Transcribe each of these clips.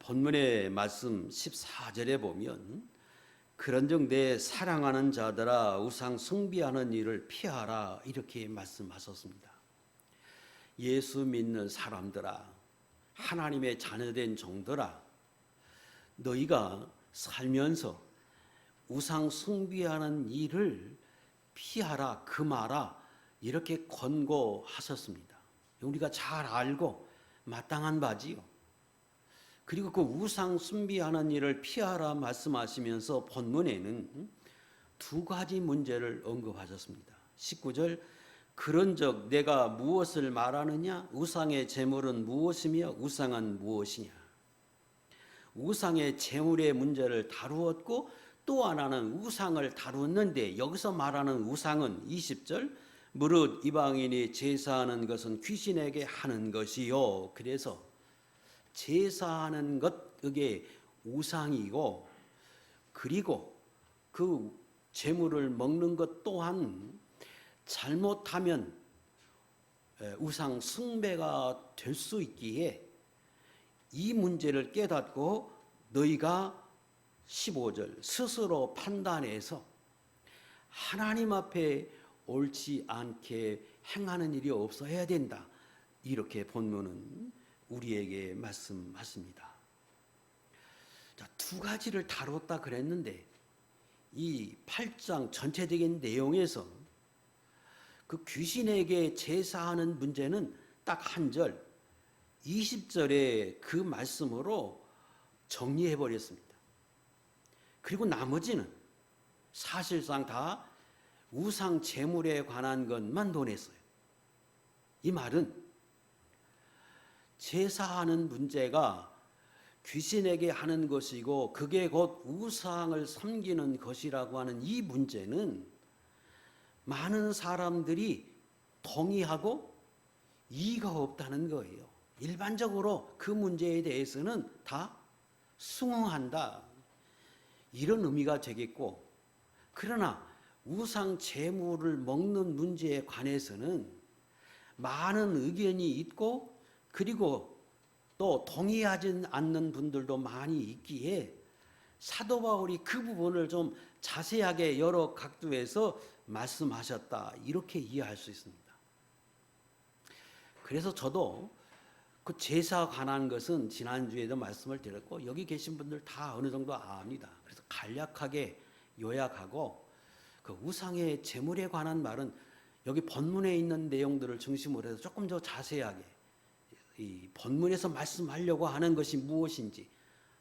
본문의 말씀 14절에 보면 그런즉 내 사랑하는 자들아 우상 숭배하는 일을 피하라 이렇게 말씀하셨습니다. 예수 믿는 사람들아, 하나님의 자녀된 종들아, 너희가 살면서 우상 숭배하는 일을 피하라, 금하라 이렇게 권고하셨습니다. 우리가 잘 알고 마땅한 바지요. 그리고 그 우상 숭배하는 일을 피하라 말씀하시면서 본문에는 두 가지 문제를 언급하셨습니다. 19절 그런즉 내가 무엇을 말하느냐? 우상의 제물은 무엇이며 우상은 무엇이냐? 우상의 제물의 문제를 다루었고 또 하나는 우상을 다루었는데 여기서 말하는 우상은 20절 무릇 이방인이 제사하는 것은 귀신에게 하는 것이요. 그래서 제사하는 것 그게 우상이고 그리고 그 제물을 먹는 것 또한 잘못하면 우상 숭배가 될 수 있기에 이 문제를 깨닫고 너희가 15절 스스로 판단해서 하나님 앞에 옳지 않게 행하는 일이 없어야 된다. 이렇게 본문은 우리에게 말씀하십니다. 자, 두 가지를 다뤘다 그랬는데 이 8장 전체적인 내용에서 그 귀신에게 제사하는 문제는 딱 한 절 20절의 그 말씀으로 정리해 버렸습니다. 그리고 나머지는 사실상 다 우상 제물에 관한 것만 논했어요. 이 말은 제사하는 문제가 귀신에게 하는 것이고 그게 곧 우상을 섬기는 것이라고 하는 이 문제는 많은 사람들이 동의하고 이의가 없다는 거예요. 일반적으로 그 문제에 대해서는 다 승응한다. 이런 의미가 되겠고 그러나 우상 제물을 먹는 문제에 관해서는 많은 의견이 있고 그리고 또 동의하지 않는 분들도 많이 있기에 사도 바울이 그 부분을 좀 자세하게 여러 각도에서 말씀하셨다 이렇게 이해할 수 있습니다. 그래서 저도 그 제사 관한 것은 지난주에도 말씀을 드렸고 여기 계신 분들 다 어느 정도 압니다. 그래서 간략하게 요약하고 그 우상의 제물에 관한 말은 여기 본문에 있는 내용들을 중심으로 해서 조금 더 자세하게 이 본문에서 말씀하려고 하는 것이 무엇인지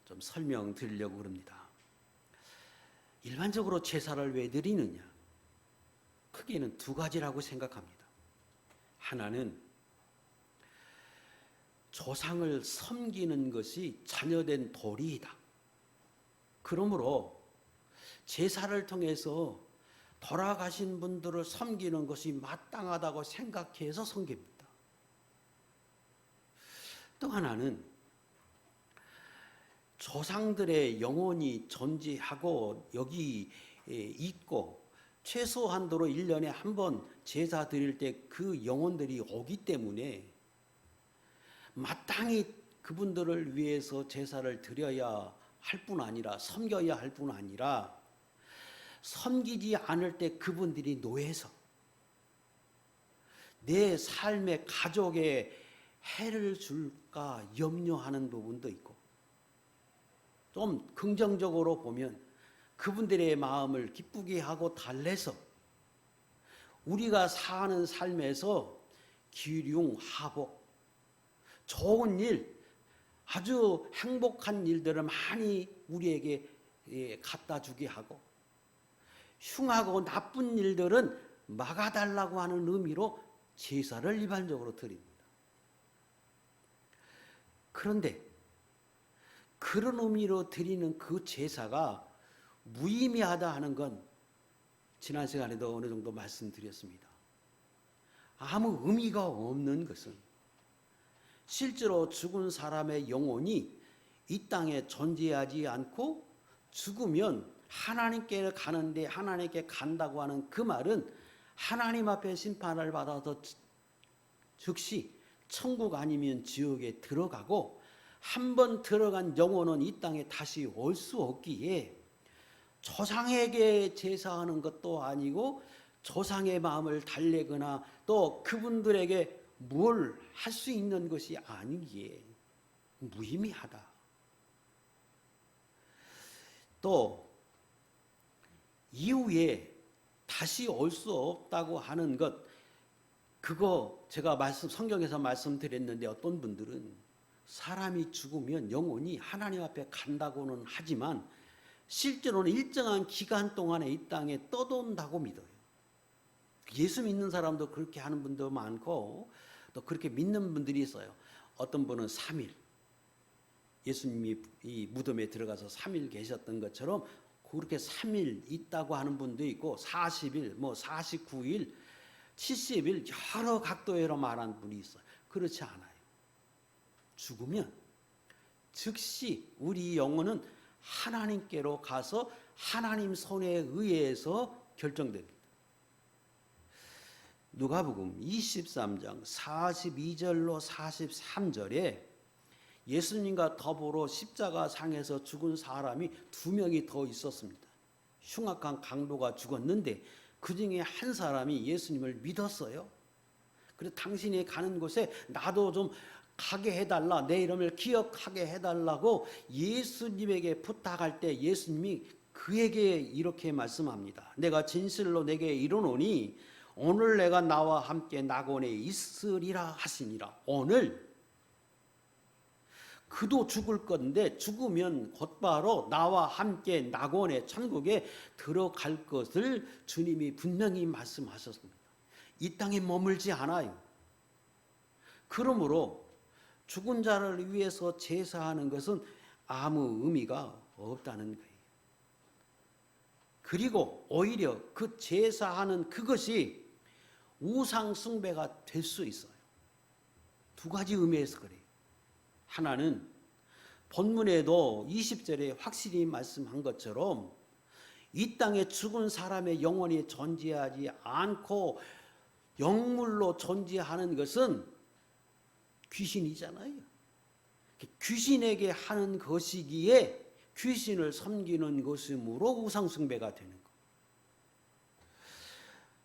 좀 설명드리려고 합니다. 일반적으로 제사를 왜 드리느냐? 크게는 두 가지라고 생각합니다. 하나는 조상을 섬기는 것이 자녀된 도리이다. 그러므로 제사를 통해서 돌아가신 분들을 섬기는 것이 마땅하다고 생각해서 섬깁니다. 또 하나는 조상들의 영혼이 존재하고 여기 있고 최소한도로 1년에 한 번 제사 드릴 때 그 영혼들이 오기 때문에 마땅히 그분들을 위해서 제사를 드려야 할 뿐 아니라 섬겨야 할 뿐 아니라 섬기지 않을 때 그분들이 노해서 내 삶의 가족에 해를 줄까 염려하는 부분도 있고 좀 긍정적으로 보면 그분들의 마음을 기쁘게 하고 달래서 우리가 사는 삶에서 기륭, 하복, 좋은 일, 아주 행복한 일들을 많이 우리에게 갖다 주게 하고 흉하고 나쁜 일들은 막아달라고 하는 의미로 제사를 일반적으로 드립니다. 그런데 그런 의미로 드리는 그 제사가 무의미하다 하는 건 지난 시간에도 어느 정도 말씀드렸습니다. 아무 의미가 없는 것은 실제로 죽은 사람의 영혼이 이 땅에 존재하지 않고 죽으면 하나님께 가는데 하나님께 간다고 하는 그 말은 하나님 앞에 심판을 받아서 즉시 천국 아니면 지옥에 들어가고 한 번 들어간 영혼은 이 땅에 다시 올 수 없기에 조상에게 제사하는 것도 아니고 조상의 마음을 달래거나 또 그분들에게 뭘 할 수 있는 것이 아니기에 무의미하다. 또 이후에 다시 올 수 없다고 하는 것, 그거 제가 성경에서 말씀드렸는데 어떤 분들은 사람이 죽으면 영혼이 하나님 앞에 간다고는 하지만 실제로는 일정한 기간 동안에 이 땅에 떠돈다고 믿어요. 예수 믿는 사람도 그렇게 하는 분도 많고 또 그렇게 믿는 분들이 있어요. 어떤 분은 3일, 예수님이 이 무덤에 들어가서 3일 계셨던 것처럼 그렇게 3일 있다고 하는 분도 있고 40일, 49일, 70일 여러 각도로 말하는 분이 있어요. 그렇지 않아요. 죽으면 즉시 우리 영혼은 하나님께로 가서 하나님 손에 의해서 결정됩니다. 누가복음 23장 42절로 43절에 예수님과 더불어 십자가 상에서 죽은 사람이 2명이 더 있었습니다. 흉악한 강도가 죽었는데 그 중에 한 사람이 예수님을 믿었어요. 그래서 당신이 가는 곳에 나도 좀 가게 해달라, 내 이름을 기억하게 해달라고 예수님에게 부탁할 때 예수님이 그에게 이렇게 말씀합니다. 내가 진실로 내게 이르노니 오늘 내가 나와 함께 낙원에 있으리라 하시니라. 오늘 그도 죽을 건데 죽으면 곧바로 나와 함께 낙원의 천국에 들어갈 것을 주님이 분명히 말씀하셨습니다. 이 땅에 머물지 않아요. 그러므로 죽은 자를 위해서 제사하는 것은 아무 의미가 없다는 거예요. 그리고 오히려 그 제사하는 그것이 우상 숭배가 될 수 있어요. 2가지 의미에서 그래요. 하나는 본문에도 20절에 확실히 말씀한 것처럼 이 땅에 죽은 사람의 영혼이 존재하지 않고 영물로 존재하는 것은 귀신이잖아요. 귀신에게 하는 것이기에 귀신을 섬기는 것이므로 우상숭배가 되는 것.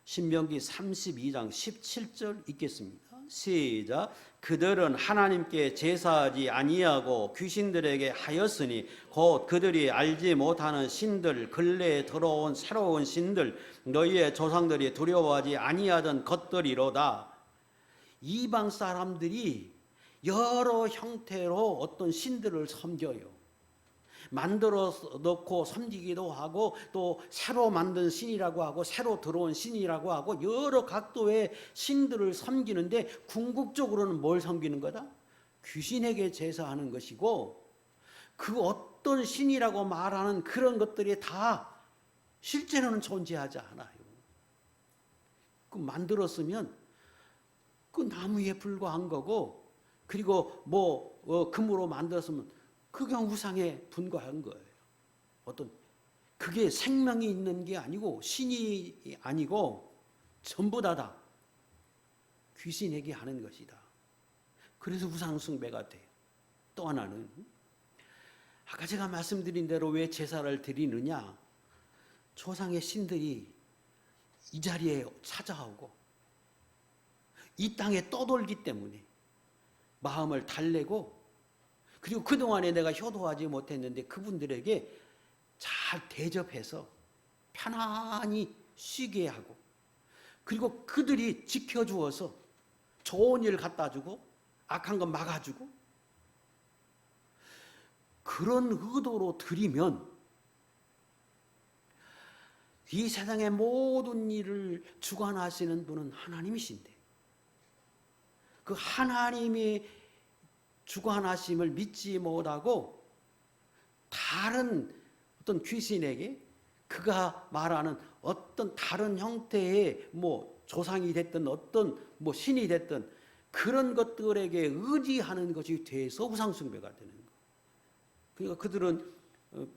신명기 32장 17절 읽겠습니다. 시작. 그들은 하나님께 제사하지 아니하고 귀신들에게 하였으니 곧 그들이 알지 못하는 신들, 근래에 들어온 새로운 신들, 너희의 조상들이 두려워하지 아니하던 것들이로다. 이방 사람들이 여러 형태로 어떤 신들을 섬겨요. 만들어 놓고 섬기기도 하고 또 새로 만든 신이라고 하고 새로 들어온 신이라고 하고 여러 각도의 신들을 섬기는데 궁극적으로는 뭘 섬기는 거다? 귀신에게 제사하는 것이고 그 어떤 신이라고 말하는 그런 것들이 다 실제로는 존재하지 않아요. 그 만들었으면 그 나무에 불과한 거고 그리고 금으로 만들었으면 그냥 우상에 분과한 거예요. 어떤 그게 생명이 있는 게 아니고 신이 아니고 전부 다 귀신에게 하는 것이다. 그래서 우상 숭배가 돼요. 또 하나는 아까 제가 말씀드린 대로 왜 제사를 드리느냐? 조상의 신들이 이 자리에 찾아오고 이 땅에 떠돌기 때문에 마음을 달래고 그리고 그동안에 내가 효도하지 못했는데 그분들에게 잘 대접해서 편안히 쉬게 하고 그리고 그들이 지켜주어서 좋은 일 갖다 주고 악한 건 막아주고 그런 의도로 드리면 이 세상의 모든 일을 주관하시는 분은 하나님이신데 그 하나님이 주관하심을 믿지 못하고 다른 어떤 귀신에게 그가 말하는 어떤 다른 형태의 조상이 됐든 어떤 신이 됐든 그런 것들에게 의지하는 것이 돼서 우상숭배가 되는 거예요. 그러니까 그들은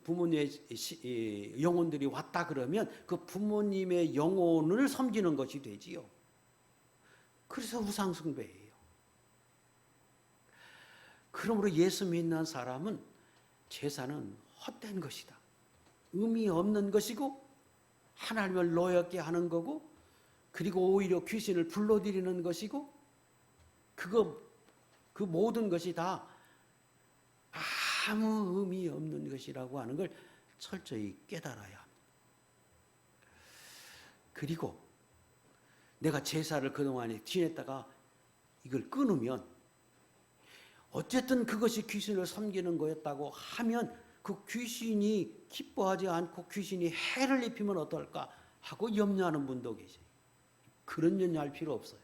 부모님의 영혼들이 왔다 그러면 그 부모님의 영혼을 섬기는 것이 되지요. 그래서 우상숭배예요. 그러므로 예수 믿는 사람은 제사는 헛된 것이다. 의미 없는 것이고 하나님을 노엽게 하는 거고, 그리고 오히려 귀신을 불러들이는 것이고, 그 모든 것이 다 아무 의미 없는 것이라고 하는 걸 철저히 깨달아야 합니다. 그리고 내가 제사를 그동안에 지냈다가 이걸 끊으면 어쨌든 그것이 귀신을 섬기는 거였다고 하면 그 귀신이 기뻐하지 않고 귀신이 해를 입히면 어떨까 하고 염려하는 분도 계세요. 그런 염려할 필요 없어요.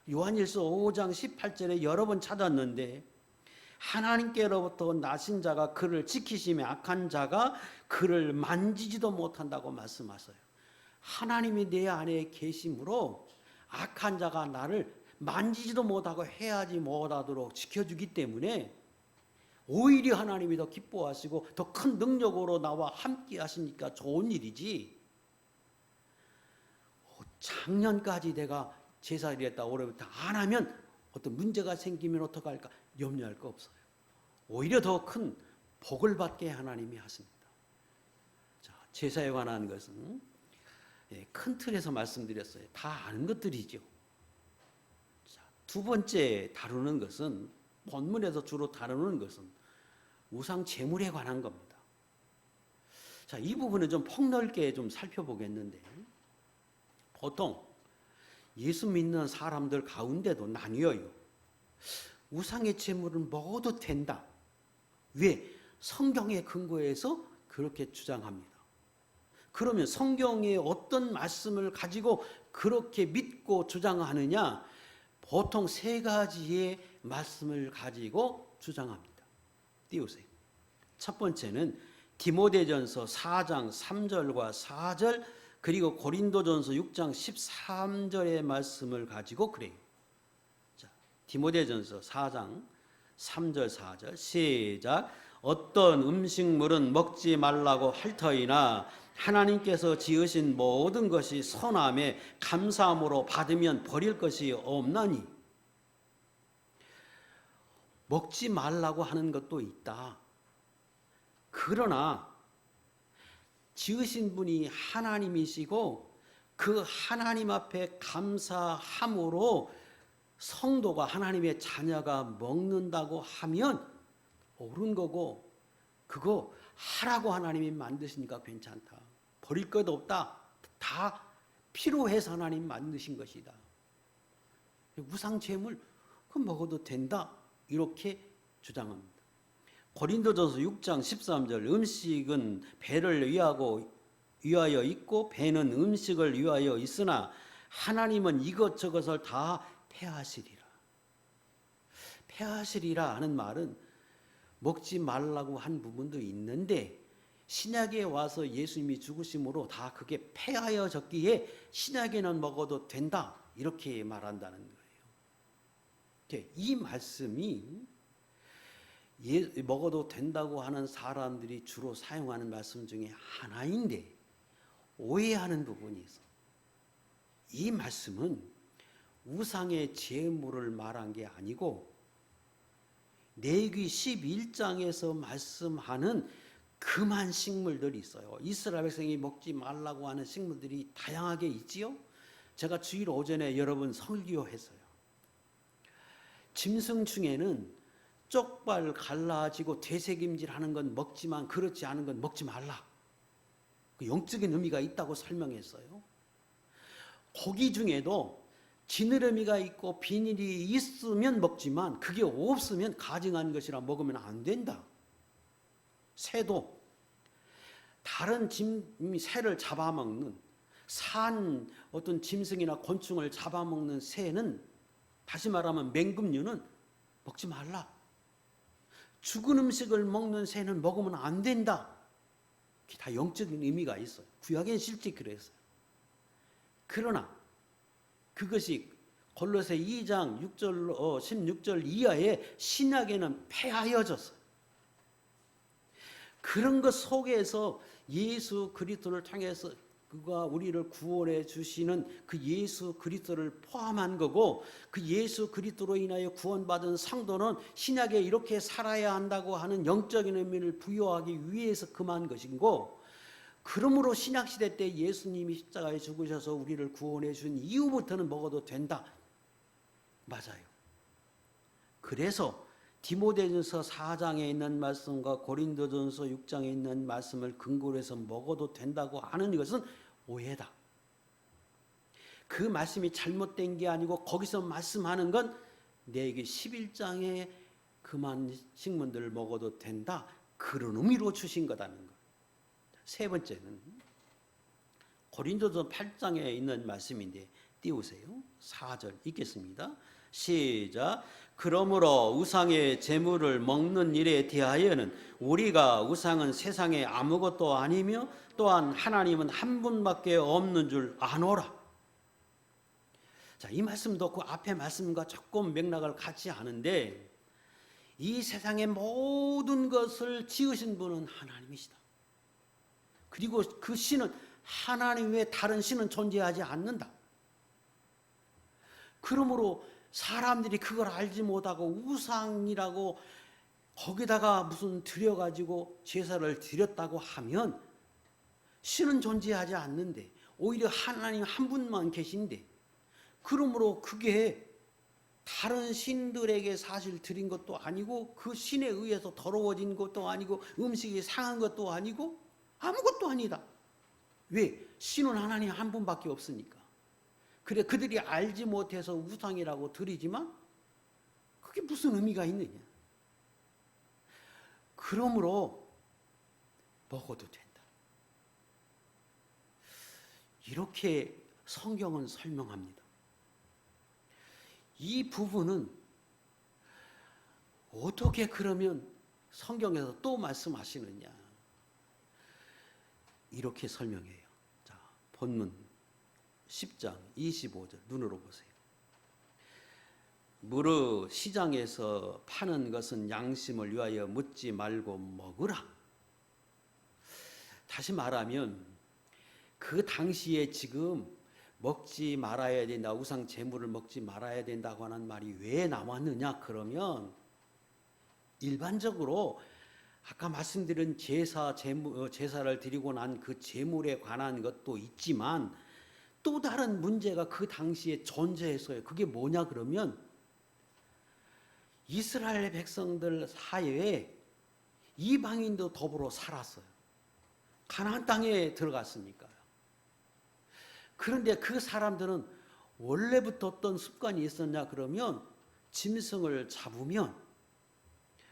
요한일서 5장 18절에 여러 번 찾았는데 하나님께로부터 나신 자가 그를 지키시며 악한 자가 그를 만지지도 못한다고 말씀하세요. 하나님이 내 안에 계심으로 악한 자가 나를 만지지도 못하고 해하지 못하도록 지켜주기 때문에 오히려 하나님이 더 기뻐하시고 더 큰 능력으로 나와 함께 하시니까 좋은 일이지, 작년까지 내가 제사를 했다 올해부터 안 하면 어떤 문제가 생기면 어떡할까 염려할 거 없어요. 오히려 더 큰 복을 받게 하나님이 하십니다. 자, 제사에 관한 것은 큰 틀에서 말씀드렸어요. 다 아는 것들이죠. 자, 두 번째 다루는 것은, 본문에서 주로 다루는 것은 우상 제물에 관한 겁니다. 자, 이 부분은 좀 폭넓게 좀 살펴보겠는데, 보통 예수 믿는 사람들 가운데도 나뉘어요. 우상의 제물은 먹어도 된다. 왜? 성경의 근거에서 그렇게 주장합니다. 그러면 성경의 어떤 말씀을 가지고 그렇게 믿고 주장하느냐? 보통 세 가지의 말씀을 가지고 주장합니다. 띄우세요. 첫 번째는 디모데전서 4장 3절과 4절, 그리고 고린도전서 6장 13절의 말씀을 가지고 그래요. 자, 디모데전서 4장 3절 4절 시작. 어떤 음식물은 먹지 말라고 할 터이나 하나님께서 지으신 모든 것이 선함에 감사함으로 받으면 버릴 것이 없나니. 먹지 말라고 하는 것도 있다. 그러나 지으신 분이 하나님이시고 그 하나님 앞에 감사함으로 성도가, 하나님의 자녀가 먹는다고 하면 옳은 거고, 그거 하라고 하나님이 만드시니까 괜찮다. 버릴 것 없다. 다 필요해서 하나님 만드신 것이다. 우상 제물 그 먹어도 된다. 이렇게 주장합니다. 고린도전서 6장 13절 음식은 배를 위하여 있고 배는 음식을 위하여 있으나 하나님은 이것저것을 다 폐하시리라. 폐하시리라 하는 말은 먹지 말라고 한 부분도 있는데 신약에 와서 예수님이 죽으심으로 다 그게 폐하여졌기에 신약에는 먹어도 된다 이렇게 말한다는 거예요. 이 말씀이 먹어도 된다고 하는 사람들이 주로 사용하는 말씀 중에 하나인데 오해하는 부분이 있어. 이 말씀은 우상의 제물을 말한 게 아니고 레위기 11장에서 말씀하는 금한 식물들이 있어요. 이스라엘 백성이 먹지 말라고 하는 식물들이 다양하게 있지요. 제가 주일 오전에 여러분 설교했어요. 짐승 중에는 쪽발 갈라지고 되새김질하는 건 먹지만 그렇지 않은 건 먹지 말라. 그 영적인 의미가 있다고 설명했어요. 고기 중에도 지느러미가 있고 비닐이 있으면 먹지만 그게 없으면 가증한 것이라 먹으면 안 된다. 새도 다른 새를 잡아먹는 산 어떤 짐승이나 곤충을 잡아먹는 새는, 다시 말하면 맹금류는 먹지 말라. 죽은 음식을 먹는 새는 먹으면 안 된다. 그게 다 영적인 의미가 있어요. 구약엔 실제 그랬어요. 그러나 그것이 골로새 2장 16절 이하에 신약에는 폐하여졌어요. 그런 것 속에서 예수 그리스도를 통해서 그가 우리를 구원해 주시는 그 예수 그리스도를 포함한 거고, 그 예수 그리스도로 인하여 구원받은 성도는 신약에 이렇게 살아야 한다고 하는 영적인 의미를 부여하기 위해서 금한 것이고, 그러므로 신약시대 때 예수님이 십자가에 죽으셔서 우리를 구원해 준 이후부터는 먹어도 된다. 맞아요. 그래서 디모데전서 4장에 있는 말씀과 고린도전서 6장에 있는 말씀을 근거로 해서 먹어도 된다고 하는 것은 오해다. 그 말씀이 잘못된 게 아니고 거기서 말씀하는 건 내게 11장에 그만 식물들을 먹어도 된다. 그런 의미로 주신 거다는 것. 세 번째는 고린도전 8장에 있는 말씀인데 띄우세요. 4절 읽겠습니다. 시작. 그러므로 우상의 제물을 먹는 일에 대하여는 우리가 우상은 세상에 아무것도 아니며 또한 하나님은 한 분밖에 없는 줄 아노라. 자, 이 말씀도 그 앞에 말씀과 조금 맥락을 같이 하는데, 이 세상의 모든 것을 지으신 분은 하나님이시다. 그리고 그 신은 하나님 외에 다른 신은 존재하지 않는다. 그러므로 사람들이 그걸 알지 못하고 우상이라고 거기다가 무슨 들여가지고 제사를 드렸다고 하면 신은 존재하지 않는데 오히려 하나님 한 분만 계신데, 그러므로 그게 다른 신들에게 사실 드린 것도 아니고 그 신에 의해서 더러워진 것도 아니고 음식이 상한 것도 아니고 아무것도 아니다. 왜? 신은 하나님 한 분밖에 없으니까. 그래, 그들이 알지 못해서 우상이라고 드리지만 그게 무슨 의미가 있느냐. 그러므로 먹어도 된다. 이렇게 성경은 설명합니다. 이 부분은 어떻게 그러면 성경에서 또 말씀하시느냐. 이렇게 설명해요. 자, 본문 10장 25절 눈으로 보세요. 무릇 시장에서 파는 것은 양심을 위하여 묻지 말고 먹으라. 다시 말하면 그 당시에 지금 먹지 말아야 된다, 우상 제물을 먹지 말아야 된다고 하는 말이 왜 나왔느냐 그러면, 일반적으로 아까 말씀드린 제사를 드리고 난 그 제물에 관한 것도 있지만 또 다른 문제가 그 당시에 존재했어요. 그게 뭐냐 그러면, 이스라엘 백성들 사이에 이방인도 더불어 살았어요. 가나안 땅에 들어갔으니까요. 그런데 그 사람들은 원래부터 어떤 습관이 있었냐 그러면, 짐승을 잡으면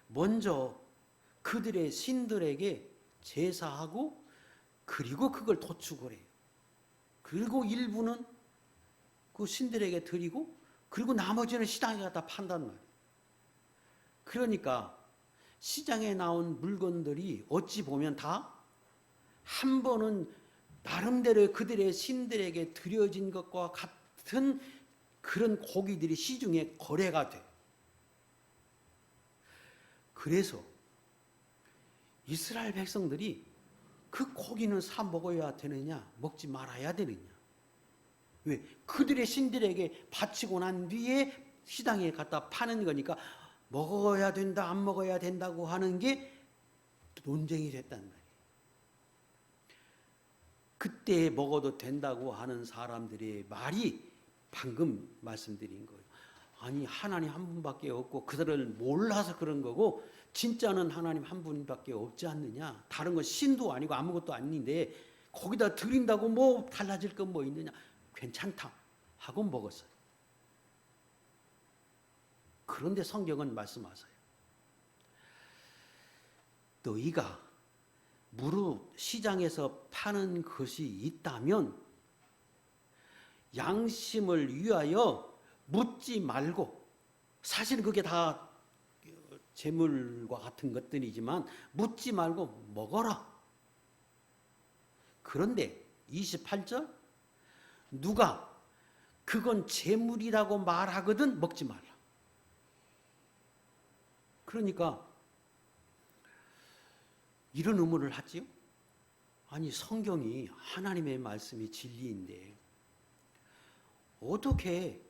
먼저 그들의 신들에게 제사하고 그리고 그걸 도축을 해요. 그리고 일부는 그 신들에게 드리고 그리고 나머지는 시장에 갖다 판단 말이에요. 그러니까 시장에 나온 물건들이 어찌 보면 다 한 번은 나름대로 그들의 신들에게 드려진 것과 같은 그런 고기들이 시중에 거래가 돼요. 그래서 이스라엘 백성들이 그 고기는 사 먹어야 되느냐, 먹지 말아야 되느냐. 왜? 그들의 신들에게 바치고 난 뒤에 시장에 갖다 파는 거니까 먹어야 된다, 안 먹어야 된다고 하는 게 논쟁이 됐단 말이에요. 그때 먹어도 된다고 하는 사람들의 말이 방금 말씀드린 거예요. 아니, 하나님 한 분밖에 없고 그들을 몰라서 그런 거고 진짜는 하나님 한 분밖에 없지 않느냐. 다른 건 신도 아니고 아무것도 아닌데 거기다 드린다고 뭐 달라질 건 뭐 있느냐. 괜찮다 하고 먹었어요. 그런데 성경은 말씀하세요. 너희가 무릇 시장에서 파는 것이 있다면 양심을 위하여 묻지 말고, 사실은 그게 다 재물과 같은 것들이지만 묻지 말고 먹어라. 그런데 28절, 누가 그건 재물이라고 말하거든 먹지 말라. 그러니까 이런 의문을 하지요. 아니 성경이 하나님의 말씀이 진리인데 어떻게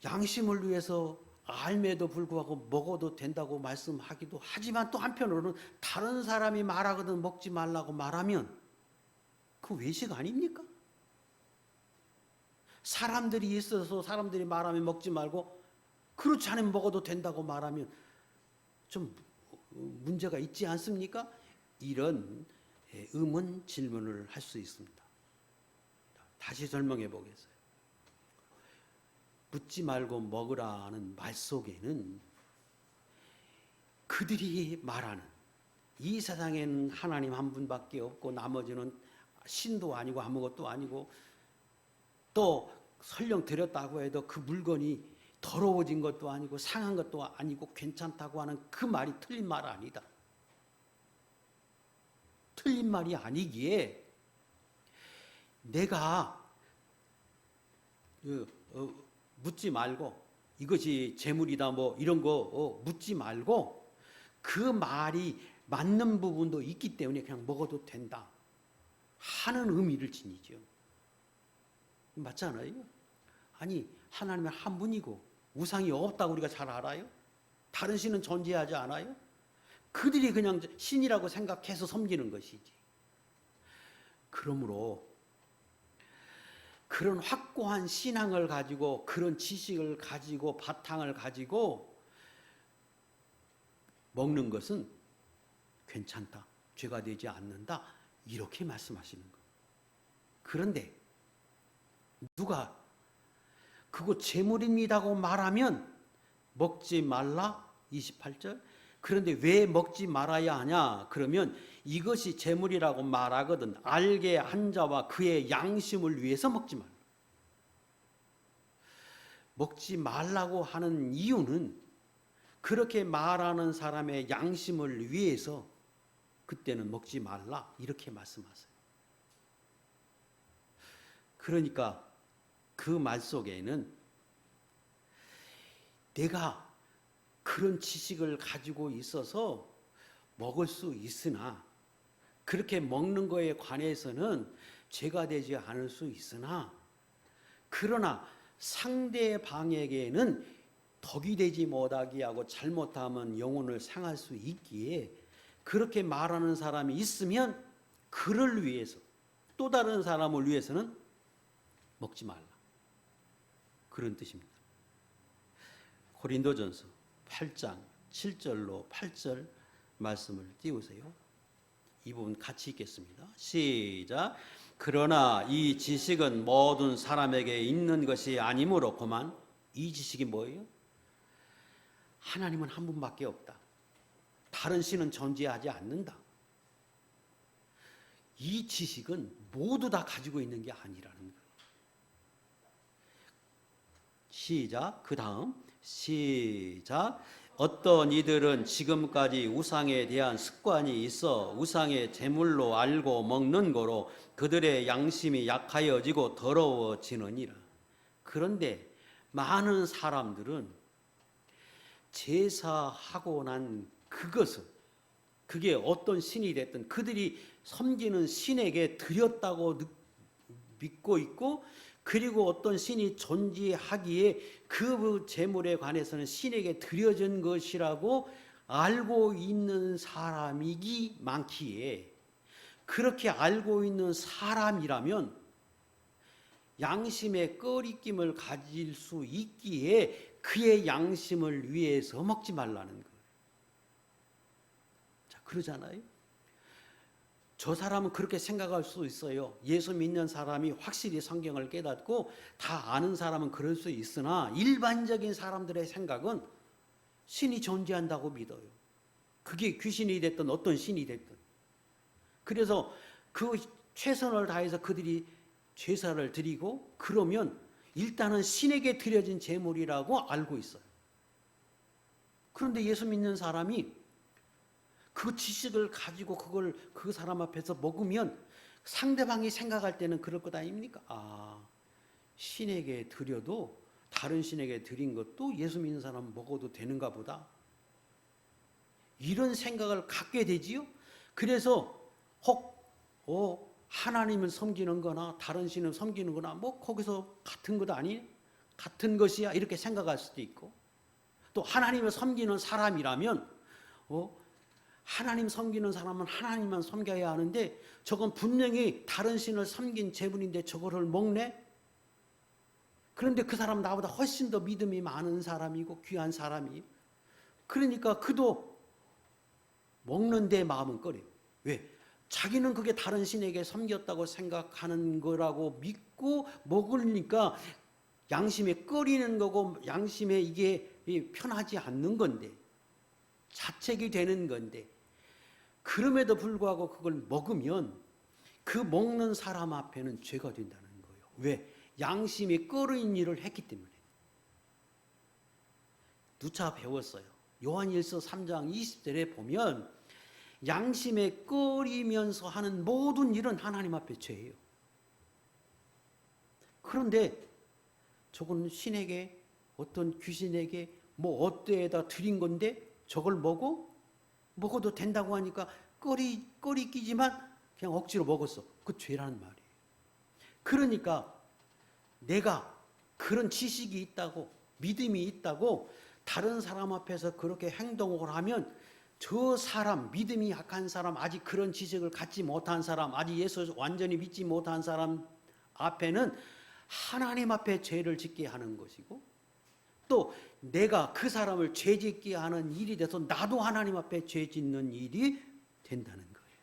양심을 위해서 알매도 불구하고 먹어도 된다고 말씀하기도 하지만 또 한편으로는 다른 사람이 말하거든 먹지 말라고 말하면 그 외식 아닙니까? 사람들이 있어서 사람들이 말하면 먹지 말고 그렇지 않으면 먹어도 된다고 말하면 좀 문제가 있지 않습니까? 이런 의문 질문을 할 수 있습니다. 다시 설명해 보겠어요. 묻지 말고 먹으라는 말 속에는 그들이 말하는 이 세상에는 하나님 한 분밖에 없고 나머지는 신도 아니고 아무것도 아니고 또 설령 드렸다고 해도 그 물건이 더러워진 것도 아니고 상한 것도 아니고 괜찮다고 하는 그 말이 틀린 말 아니다. 틀린 말이 아니기에 내가 묻지 말고 이것이 재물이다 뭐 이런 거 묻지 말고 그 말이 맞는 부분도 있기 때문에 그냥 먹어도 된다 하는 의미를 지니죠. 맞잖아요. 아니 하나님은 한 분이고 우상이 없다고 우리가 잘 알아요? 다른 신은 존재하지 않아요? 그들이 그냥 신이라고 생각해서 섬기는 것이지. 그러므로 그런 확고한 신앙을 가지고 그런 지식을 가지고 바탕을 가지고 먹는 것은 괜찮다. 죄가 되지 않는다. 이렇게 말씀하시는 거예요. 그런데 누가 그거 재물입니다고 말하면 먹지 말라 28절. 그런데 왜 먹지 말아야 하냐? 그러면 이것이 재물이라고 말하거든 알게 한 자와 그의 양심을 위해서 먹지 말라. 먹지 말라고 하는 이유는 그렇게 말하는 사람의 양심을 위해서 그때는 먹지 말라 이렇게 말씀하세요. 그러니까 그 말 속에는 내가 그런 지식을 가지고 있어서 먹을 수 있으나 그렇게 먹는 거에 관해서는 죄가 되지 않을 수 있으나 그러나 상대방에게는 덕이 되지 못하게 하고 잘못하면 영혼을 상할 수 있기에 그렇게 말하는 사람이 있으면 그를 위해서 또 다른 사람을 위해서는 먹지 말라. 그런 뜻입니다. 고린도전서 8장 7절로 8절 말씀을 띄우세요. 이 부분 같이 읽겠습니다. 시작. 그러나 이 지식은 모든 사람에게 있는 것이 아니므로 그만. 이 지식이 뭐예요? 하나님은 한 분밖에 없다. 다른 신은 존재하지 않는다. 이 지식은 모두 다 가지고 있는 게 아니라는 거예요. 시작. 그 다음 시작. 어떤 이들은 지금까지 우상에 대한 습관이 있어 우상의 제물로 알고 먹는 거로 그들의 양심이 약하여지고 더러워지느니라. 그런데 많은 사람들은 제사하고 난 그것은 그게 어떤 신이 됐든 그들이 섬기는 신에게 드렸다고 믿고 있고 그리고 어떤 신이 존재하기에 그 제물에 관해서는 신에게 드려진 것이라고 알고 있는 사람이기 많기에 그렇게 알고 있는 사람이라면 양심의 꺼리낌을 가질 수 있기에 그의 양심을 위해서 먹지 말라는 거예요. 자, 그러잖아요. 저 사람은 그렇게 생각할 수 있어요. 예수 믿는 사람이 확실히 성경을 깨닫고 다 아는 사람은 그럴 수 있으나 일반적인 사람들의 생각은 신이 존재한다고 믿어요. 그게 귀신이 됐든 어떤 신이 됐든. 그래서 그 최선을 다해서 그들이 제사를 드리고 그러면 일단은 신에게 드려진 제물이라고 알고 있어요. 그런데 예수 믿는 사람이 그 지식을 가지고 그걸 그 사람 앞에서 먹으면 상대방이 생각할 때는 그럴 것 아닙니까? 아, 신에게 드려도 다른 신에게 드린 것도 예수 믿는 사람은 먹어도 되는가 보다. 이런 생각을 갖게 되지요. 그래서 혹 하나님을 섬기는 거나 다른 신을 섬기는 거나 뭐 거기서 같은 것 아니? 같은 것이야 이렇게 생각할 수도 있고, 또 하나님을 섬기는 사람이라면 하나님 섬기는 사람은 하나님만 섬겨야 하는데 저건 분명히 다른 신을 섬긴 제물인데 저거를 먹네? 그런데 그 사람은 나보다 훨씬 더 믿음이 많은 사람이고 귀한 사람이, 그러니까 그도 먹는데 마음은 꺼려요. 왜? 자기는 그게 다른 신에게 섬겼다고 생각하는 거라고 믿고 먹으니까 양심에 꺼리는 거고, 양심에 이게 편하지 않는 건데, 자책이 되는 건데, 그럼에도 불구하고 그걸 먹으면 그 먹는 사람 앞에는 죄가 된다는 거예요. 왜? 양심이 꺼린 일을 했기 때문에. 누차 배웠어요. 요한일서 3장 20절에 보면 양심에 꺼리면서 하는 모든 일은 하나님 앞에 죄예요. 그런데 저건 신에게, 어떤 귀신에게 뭐 어때에다 드린 건데 저걸 먹어도 된다고 하니까 꺼리 끼지만 그냥 억지로 먹었어. 그 죄라는 말이에요. 그러니까 내가 그런 지식이 있다고, 믿음이 있다고 다른 사람 앞에서 그렇게 행동을 하면 저 사람, 믿음이 약한 사람, 아직 그런 지식을 갖지 못한 사람, 아직 예수 완전히 믿지 못한 사람 앞에는 하나님 앞에 죄를 짓게 하는 것이고, 또 내가 그 사람을 죄 짓게 하는 일이 돼서 나도 하나님 앞에 죄 짓는 일이 된다는 거예요.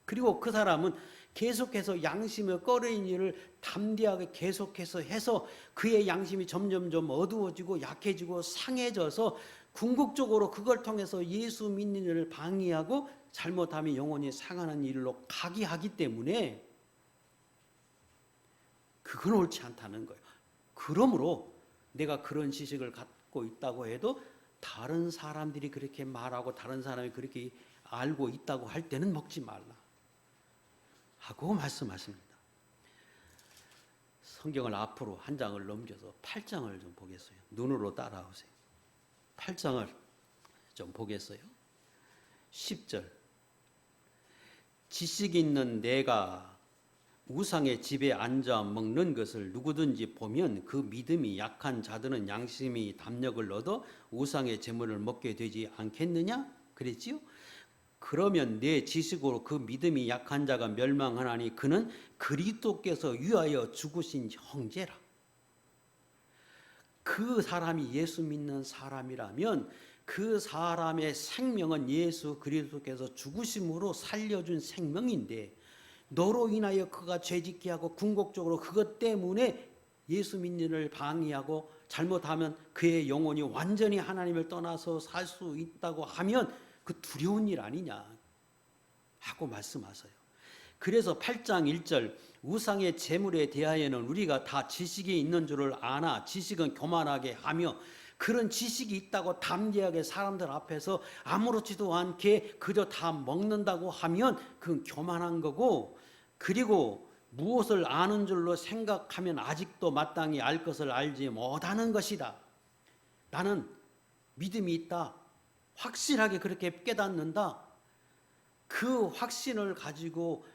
그리고 그 사람은 계속해서 양심을 꺼리는 일을 담대하게 계속해서 해서 그의 양심이 점점점 어두워지고 약해지고 상해져서 궁극적으로 그걸 통해서 예수 믿는 일을 방해하고 잘못하면 영혼이 상하는 일로 가게 하기 때문에 그건 옳지 않다는 거예요. 그러므로 내가 그런 지식을 갖고 있다고 해도 다른 사람들이 그렇게 말하고 다른 사람이 그렇게 알고 있다고 할 때는 먹지 말라 하고 말씀하십니다. 성경을 앞으로 한 장을 넘겨서 8장을 좀 보겠어요. 눈으로 따라오세요. 8장을 좀 보겠어요. 10절. 지식 있는 내가 우상의 집에 앉아 먹는 것을 누구든지 보면 그 믿음이 약한 자들은 양심이 담력을 얻어 우상의 제물을 먹게 되지 않겠느냐? 그랬지요? 그러면 내 지식으로 그 믿음이 약한 자가 멸망하나니 그는 그리스도께서 위하여 죽으신 형제라. 그 사람이 예수 믿는 사람이라면 그 사람의 생명은 예수 그리스도께서 죽으심으로 살려준 생명인데, 너로 인하여 그가 죄짓게 하고 궁극적으로 그것 때문에 예수 믿는 일을 방해하고 잘못하면 그의 영혼이 완전히 하나님을 떠나서 살 수 있다고 하면 그 두려운 일 아니냐 하고 말씀하세요. 그래서 8장 1절 우상의 제물에 대하여는 우리가 다 지식이 있는 줄을 아나 지식은 교만하게 하며, 그런 지식이 있다고 담대하게 사람들 앞에서 아무렇지도 않게 그저 다 먹는다고 하면 그건 교만한 거고, 그리고 무엇을 아는 줄로 생각하면 아직도 마땅히 알 것을 알지 못하는 것이다. 나는 믿음이 있다, 확실하게 그렇게 깨닫는다. 그 확신을 가지고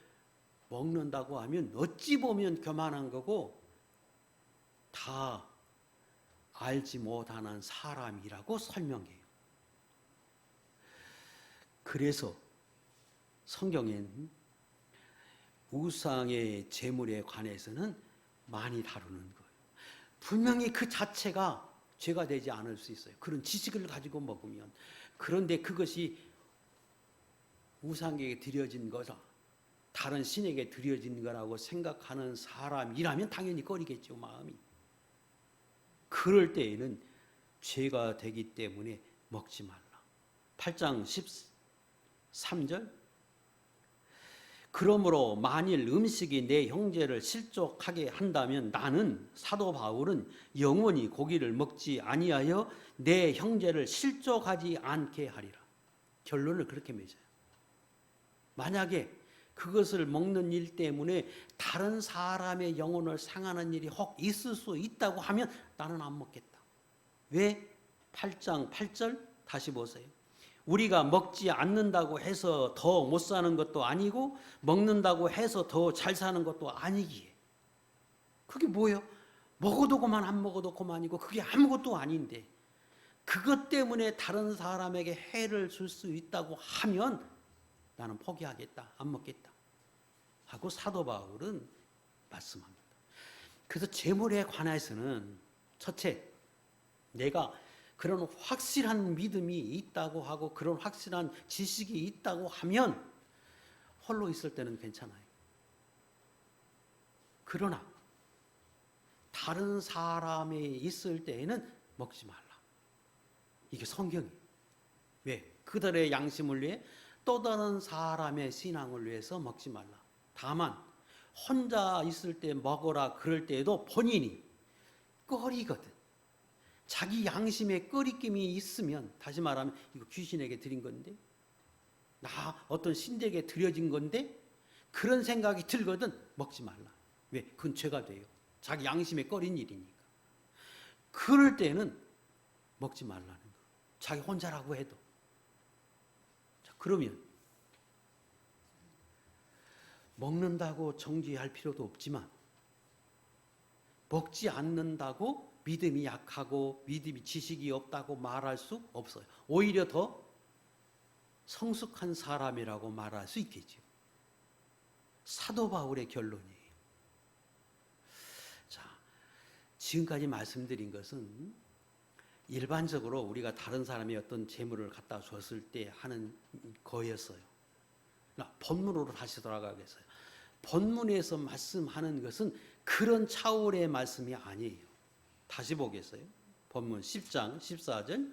먹는다고 하면 어찌 보면 교만한 거고 다 알지 못하는 사람이라고 설명해요. 그래서 성경엔 우상의 제물에 관해서는 많이 다루는 거예요. 분명히 그 자체가 죄가 되지 않을 수 있어요. 그런 지식을 가지고 먹으면. 그런데 그것이 우상에게 드려진 거다, 다른 신에게 드려진 거라고 생각하는 사람이라면 당연히 꺼리겠죠, 마음이. 그럴 때에는 죄가 되기 때문에 먹지 말라. 8장 13절. 그러므로 만일 음식이 내 형제를 실족하게 한다면 나는 사도 바울은 영원히 고기를 먹지 아니하여 내 형제를 실족하지 않게 하리라. 결론을 그렇게 맺어요. 만약에 그것을 먹는 일 때문에 다른 사람의 영혼을 상하는 일이 혹 있을 수 있다고 하면 나는 안 먹겠다. 왜? 8장 8절 다시 보세요. 우리가 먹지 않는다고 해서 더 못 사는 것도 아니고 먹는다고 해서 더 잘 사는 것도 아니기에. 그게 뭐예요? 먹어도 그만 안 먹어도 그만이고 그게 아무것도 아닌데 그것 때문에 다른 사람에게 해를 줄 수 있다고 하면 나는 포기하겠다. 안 먹겠다. 하고 사도 바울은 말씀합니다. 그래서 재물에 관해서는 첫째, 내가 그런 확실한 믿음이 있다고 하고 그런 확실한 지식이 있다고 하면 홀로 있을 때는 괜찮아요. 그러나 다른 사람이 있을 때에는 먹지 말라. 이게 성경이에요. 왜? 그들의 양심을 위해 또 다른 사람의 신앙을 위해서 먹지 말라. 다만 혼자 있을 때 먹어라 그럴 때에도 본인이 꺼리거든. 자기 양심에 꺼리낌이 있으면, 다시 말하면 이거 귀신에게 드린 건데, 나 어떤 신에게 드려진 건데 그런 생각이 들거든. 먹지 말라. 왜? 그건 죄가 돼요. 자기 양심에 꺼린 일이니까. 그럴 때는 먹지 말라는 거. 자기 혼자라고 해도. 자, 그러면 먹는다고 정죄할 필요도 없지만 먹지 않는다고 믿음이 약하고 믿음이 지식이 없다고 말할 수 없어요. 오히려 더 성숙한 사람이라고 말할 수 있겠죠. 사도 바울의 결론이에요. 자, 지금까지 말씀드린 것은 일반적으로 우리가 다른 사람이 어떤 재물을 갖다 줬을 때 하는 거였어요. 본문으로 다시 돌아가겠어요. 본문에서 말씀하는 것은 그런 차원의 말씀이 아니에요. 다시 보겠어요. 본문 10장 14절.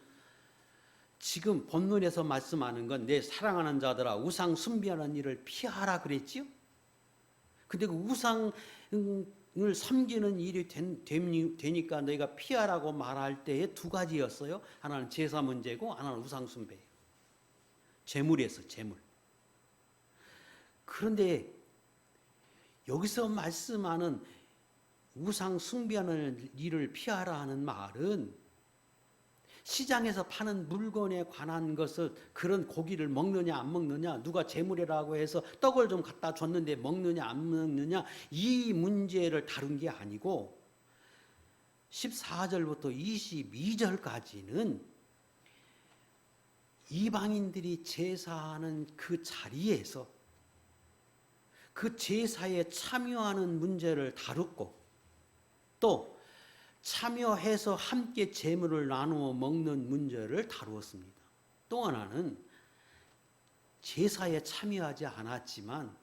지금 본문에서 말씀하는 건 내 사랑하는 자들아 우상 숭배하는 일을 피하라 그랬지요. 근데 그 우상을 섬기는 일이 되니까 너희가 피하라고 말할 때에 두 가지였어요. 하나는 제사 문제고 하나는 우상 숭배예요. 재물이었어요. 재물. 그런데 여기서 말씀하는 우상 숭배하는 일을 피하라 하는 말은 시장에서 파는 물건에 관한 것을, 그런 고기를 먹느냐 안 먹느냐, 누가 재물이라고 해서 떡을 좀 갖다 줬는데 먹느냐 안 먹느냐, 이 문제를 다룬 게 아니고 14절부터 22절까지는 이방인들이 제사하는 그 자리에서 그 제사에 참여하는 문제를 다뤘고, 또 참여해서 함께 제물을 나누어 먹는 문제를 다루었습니다. 또 하나는 제사에 참여하지 않았지만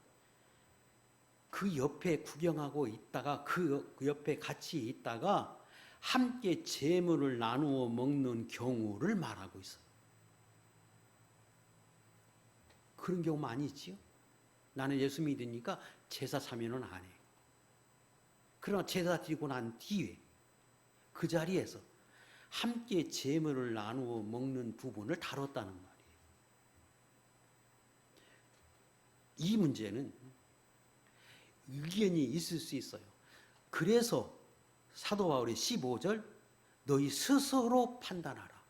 그 옆에 구경하고 있다가 그 옆에 같이 있다가 함께 제물을 나누어 먹는 경우를 말하고 있어요. 그런 경우 많이 있지요. 나는 예수 믿으니까 제사 참여는 안 해. 그러나 제사 드리고 난 뒤에 그 자리에서 함께 제물을 나누어 먹는 부분을 다뤘다는 말이에요. 이 문제는 의견이 있을 수 있어요. 그래서 사도 바울이 15절 너희 스스로 판단하라.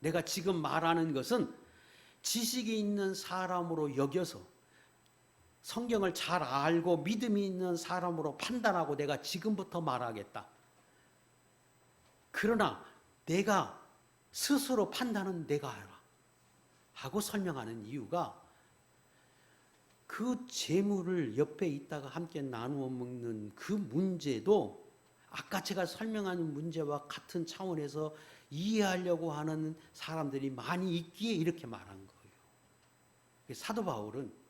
내가 지금 말하는 것은 지식이 있는 사람으로 여겨서 성경을 잘 알고 믿음이 있는 사람으로 판단하고 내가 지금부터 말하겠다. 그러나 내가 스스로 판단은 내가 알아 하고 설명하는 이유가, 그 재물을 옆에 있다가 함께 나누어 먹는 그 문제도 아까 제가 설명하는 문제와 같은 차원에서 이해하려고 하는 사람들이 많이 있기에 이렇게 말한 거예요. 사도 바울은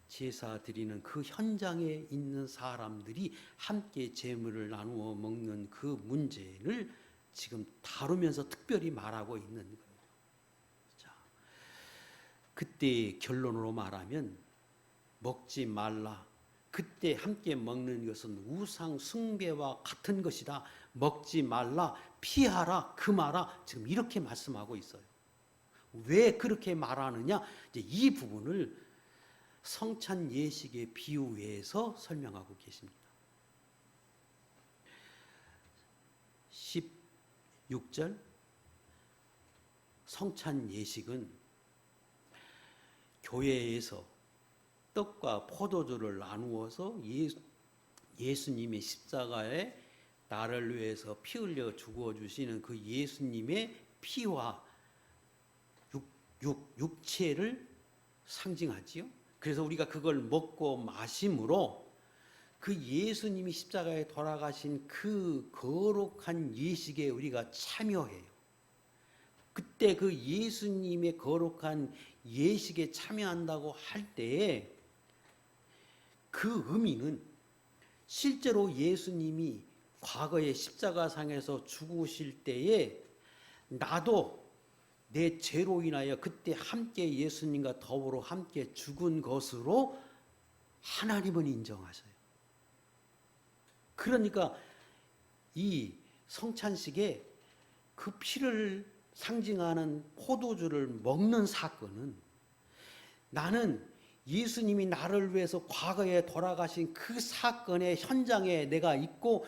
제사 드리는 그 현장에 있는 사람들이 함께 제물을 나누어 먹는 그 문제를 지금 다루면서 특별히 말하고 있는 거예요. 자, 그때 결론으로 말하면 먹지 말라. 그때 함께 먹는 것은 우상 숭배와 같은 것이다. 먹지 말라, 피하라, 금하라. 지금 이렇게 말씀하고 있어요. 왜 그렇게 말하느냐? 이제 이 부분을 성찬 예식에 비유해서 설명하고 계십니다. 16절 성찬 예식은 교회에서 떡과 포도주를 나누어서 예수님의 십자가에 나를 위해서 피 흘려 죽어주시는 그 예수님의 피와 육체를 상징하지요. 그래서 우리가 그걸 먹고 마심으로 그 예수님이 십자가에 돌아가신 그 거룩한 예식에 우리가 참여해요. 그때 그 예수님의 거룩한 예식에 참여한다고 할 때에 그 의미는 실제로 예수님이 과거에 십자가상에서 죽으실 때에 나도 내 죄로 인하여 그때 함께 예수님과 더불어 함께 죽은 것으로 하나님은 인정하셔요. 그러니까 이 성찬식에 그 피를 상징하는 포도주를 먹는 사건은 나는 예수님이 나를 위해서 과거에 돌아가신 그 사건의 현장에 내가 있고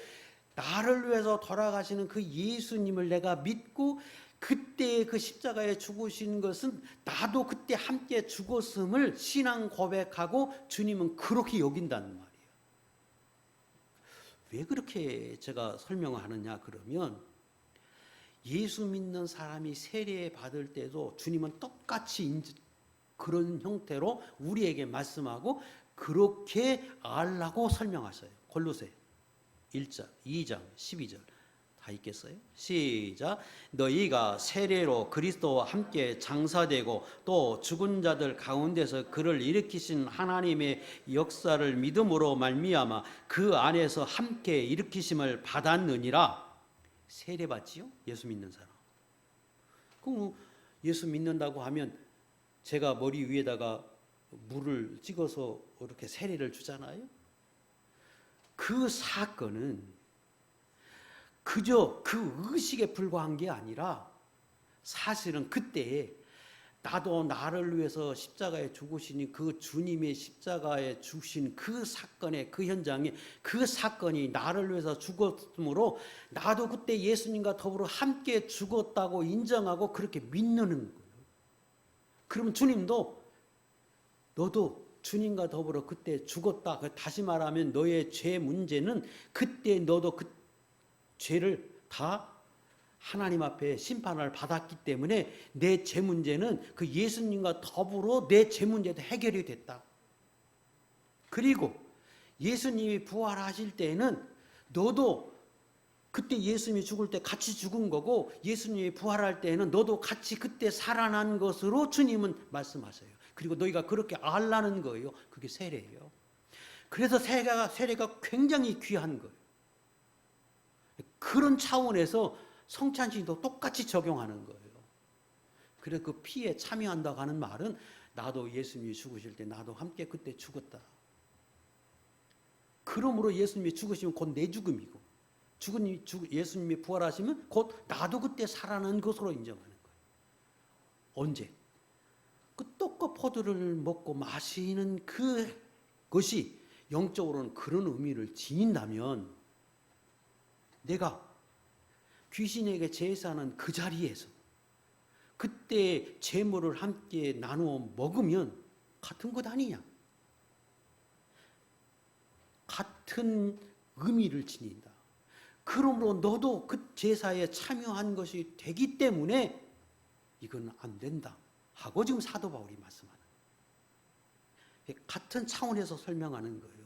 나를 위해서 돌아가시는 그 예수님을 내가 믿고 그때 그 십자가에 죽으신 것은 나도 그때 함께 죽었음을 신앙 고백하고 주님은 그렇게 여긴다는 말이에요. 왜 그렇게 제가 설명하느냐 그러면 예수 믿는 사람이 세례 받을 때도 주님은 똑같이 그런 형태로 우리에게 말씀하고 그렇게 알라고 설명하셔요. 골로새 1장, 2장, 12절 다 있겠어요? 시작. 너희가 세례로 그리스도와 함께 장사되고 또 죽은 자들 가운데서 그를 일으키신 하나님의 역사를 믿음으로 말미암아 그 안에서 함께 일으키심을 받았느니라. 세례 받지요? 예수 믿는 사람. 그럼 예수 믿는다고 하면 제가 머리 위에다가 물을 찍어서 이렇게 세례를 주잖아요. 그 사건은 그저 그 의식에 불과한 게 아니라 사실은 그때에 나도 나를 위해서 십자가에 죽으시니 그 주님의 십자가에 죽으신 그 사건의 그 현장에 그 사건이 나를 위해서 죽었으므로 나도 그때 예수님과 더불어 함께 죽었다고 인정하고 그렇게 믿는 거예요. 그러면 주님도 너도 주님과 더불어 그때 죽었다. 다시 말하면 너의 죄 문제는 그때 너도 그 죄를 다 하나님 앞에 심판을 받았기 때문에 내 죄 문제는 그 예수님과 더불어 내 죄 문제도 해결이 됐다. 그리고 예수님이 부활하실 때는 너도 그때 예수님이 죽을 때 같이 죽은 거고 예수님이 부활할 때는 너도 같이 그때 살아난 것으로 주님은 말씀하세요. 그리고 너희가 그렇게 알라는 거예요. 그게 세례예요. 그래서 세례가 굉장히 귀한 거예요. 그런 차원에서 성찬식도 똑같이 적용하는 거예요. 그래서 그 피에 참여한다고 하는 말은 나도 예수님이 죽으실 때 나도 함께 그때 죽었다. 그러므로 예수님이 죽으시면 곧 내 죽음이고 예수님이 부활하시면 곧 나도 그때 살아난 것으로 인정하는 거예요. 언제? 그 떡과 포도를 먹고 마시는 그것이 영적으로는 그런 의미를 지닌다면 내가 귀신에게 제사하는 그 자리에서 그때 제물을 함께 나누어 먹으면 같은 것 아니냐? 같은 의미를 지닌다. 그러므로 너도 그 제사에 참여한 것이 되기 때문에 이건 안 된다 하고 지금 사도 바울이 말씀하는 거예요. 같은 차원에서 설명하는 거예요.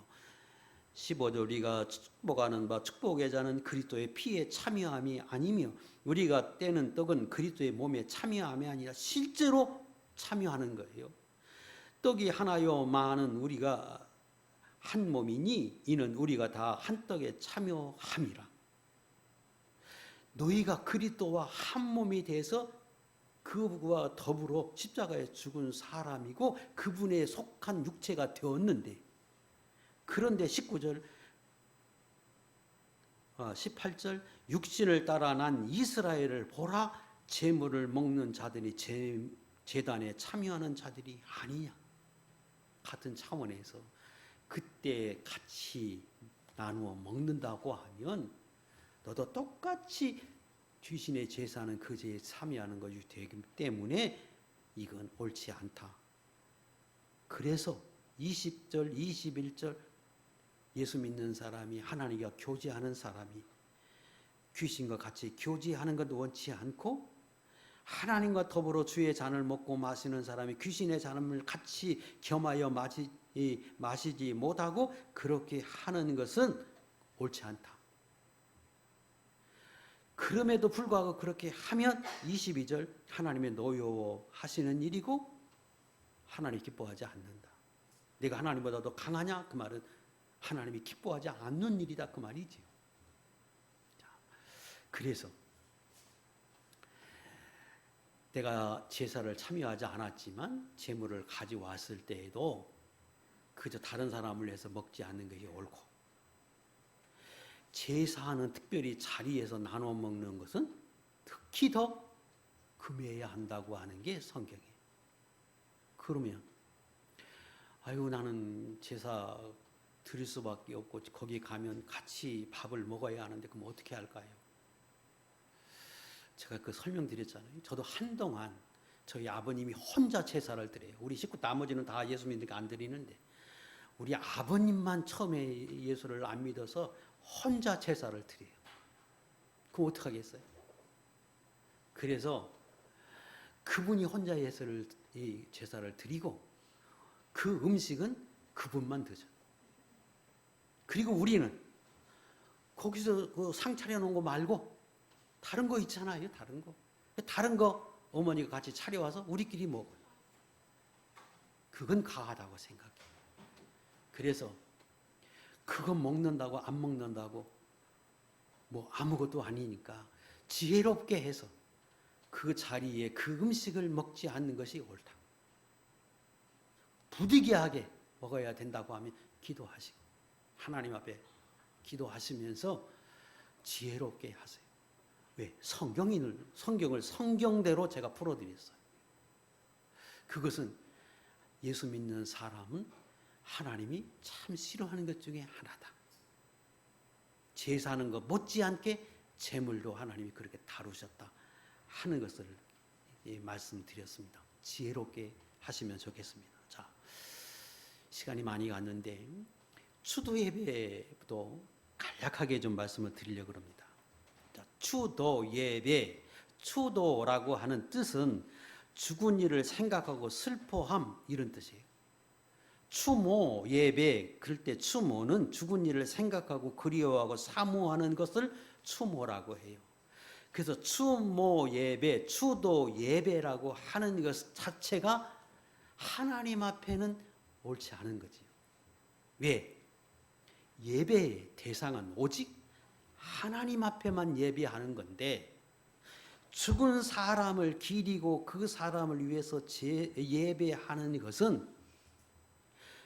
15절 우리가 축복하는 바 축복의 자는 그리스도의 피에 참여함이 아니며 우리가 떼는 떡은 그리스도의 몸에 참여함이 아니라 실제로 참여하는 거예요. 떡이 하나요 많은 우리가 한 몸이니 이는 우리가 다 한 떡에 참여함이라. 너희가 그리스도와 한 몸이 돼서 그와 더불어 십자가에 죽은 사람이고 그분에 속한 육체가 되었는데 그런데 19절 18절 육신을 따라 난 이스라엘을 보라 제물을 먹는 자들이 제단에 참여하는 자들이 아니냐. 같은 차원에서 그때 같이 나누어 먹는다고 하면 너도 똑같이 귀신의 제사는 그 죄에 참여하는 것이 되기 때문에 이건 옳지 않다. 그래서 20절, 21절 예수 믿는 사람이 하나님과 교제하는 사람이 귀신과 같이 교제하는 것 원치 않고 하나님과 더불어 주의 잔을 먹고 마시는 사람이 귀신의 잔을 같이 겸하여 마시지 못하고 그렇게 하는 것은 옳지 않다. 그럼에도 불구하고 그렇게 하면 22절 하나님의 노여워하시는 일이고 하나님 기뻐하지 않는다. 내가 하나님보다 더 강하냐? 그 말은 하나님이 기뻐하지 않는 일이다 그 말이지요. 그래서 내가 제사를 참여하지 않았지만 제물을 가져왔을 때에도 그저 다른 사람을 위해서 먹지 않는 것이 옳고 제사는 특별히 자리에서 나눠 먹는 것은 특히 더 금해야 한다고 하는 게 성경이에요. 그러면 아유 나는 제사 드릴 수밖에 없고 거기 가면 같이 밥을 먹어야 하는데 그럼 어떻게 할까요? 제가 그 설명드렸잖아요. 저도 한동안 저희 아버님이 혼자 제사를 드려요. 우리 식구 나머지는 다 예수 믿으니까 안 드리는데 우리 아버님만 처음에 예수를 안 믿어서 혼자 제사를 드려요. 그럼 어떡하겠어요? 그래서 그분이 혼자 제사를 드리고 그 음식은 그분만 드죠. 그리고 우리는 거기서 그 상 차려놓은 거 말고 다른 거 있잖아요. 다른 거 어머니가 같이 차려와서 우리끼리 먹어요. 그건 가하다고 생각해요. 그래서 그거 먹는다고 안 먹는다고 뭐 아무것도 아니니까 지혜롭게 해서 그 자리에 그 음식을 먹지 않는 것이 옳다. 부득이하게 먹어야 된다고 하면 기도하시고 하나님 앞에 기도하시면서 지혜롭게 하세요. 왜? 성경을 성경대로 제가 풀어드렸어요. 그것은 예수 믿는 사람은 하나님이 참 싫어하는 것 중에 하나다. 제사하는 것 못지않게 제물도 하나님이 그렇게 다루셨다 하는 것을 말씀드렸습니다. 지혜롭게 하시면 좋겠습니다. 자, 시간이 많이 갔는데 추도 예배도 간략하게 좀 말씀을 드리려고 합니다. 자, 추도 예배, 추도라고 하는 뜻은 죽은 이를 생각하고 슬퍼함 이런 뜻이에요. 추모 예배, 그럴 때 추모는 죽은 이를 생각하고 그리워하고 사모하는 것을 추모라고 해요. 그래서 추모 예배, 추도 예배라고 하는 것 자체가 하나님 앞에는 옳지 않은 거지요. 왜? 예배의 대상은 오직 하나님 앞에만 예배하는 건데 죽은 사람을 기리고 그 사람을 위해서 예배하는 것은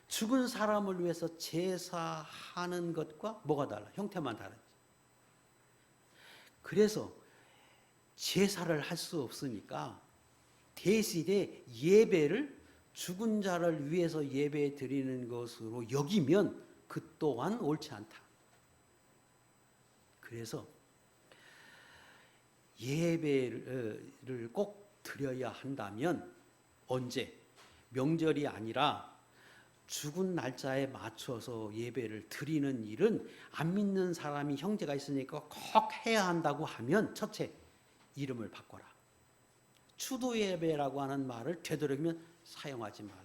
죽은 사람을 위해서 제사하는 것과 뭐가 달라? 형태만 다르지. 그래서 제사를 할 수 없으니까 대신에 예배를 죽은 자를 위해서 예배 드리는 것으로 여기면 그 또한 옳지 않다. 그래서 예배를 꼭 드려야 한다면 언제? 명절이 아니라 죽은 날짜에 맞춰서 예배를 드리는 일은 안 믿는 사람이 형제가 있으니까 꼭 해야 한다고 하면 첫째, 이름을 바꿔라. 추도 예배라고 하는 말을 되도록이면 사용하지 말라.